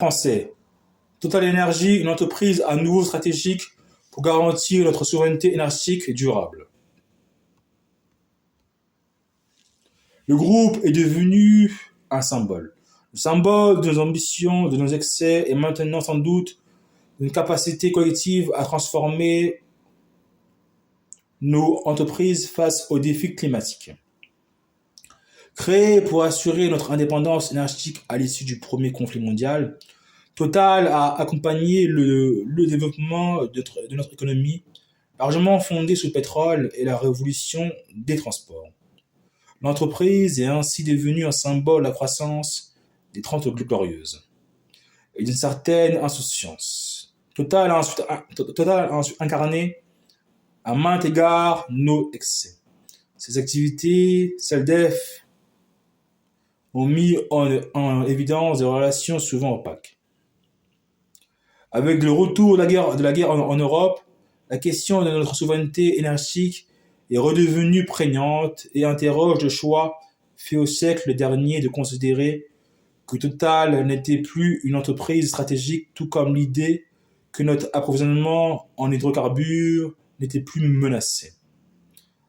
Français. Total Énergie, une entreprise à nouveau stratégique pour garantir notre souveraineté énergétique durable. Le groupe est devenu un symbole. Le symbole de nos ambitions, de nos excès et maintenant sans doute d'une capacité collective à transformer nos entreprises face aux défis climatiques. Créé pour assurer notre indépendance énergétique à l'issue du premier conflit mondial, Total a accompagné le développement de notre économie, largement fondée sur le pétrole et la révolution des transports. L'entreprise est ainsi devenue un symbole de la croissance des Trente Glorieuses et d'une certaine insouciance. Total a ensuite incarné à maintes égards nos excès. Ses activités, celles d'EF, ont mis en évidence des relations souvent opaques. Avec le retour de la guerre en Europe, la question de notre souveraineté énergétique est redevenue prégnante et interroge le choix fait au siècle dernier de considérer que Total n'était plus une entreprise stratégique, tout comme l'idée que notre approvisionnement en hydrocarbures n'était plus menacé.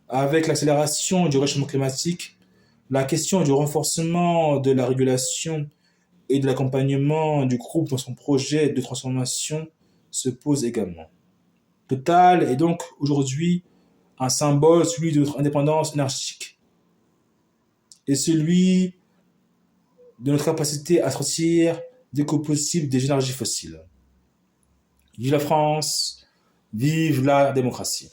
Avec l'accélération du réchauffement climatique, la question du renforcement de la régulation et de l'accompagnement du groupe dans son projet de transformation se pose également. Total est donc aujourd'hui un symbole, celui de notre indépendance énergétique et celui de notre capacité à sortir dès que possible des énergies fossiles. Vive la France, vive la démocratie.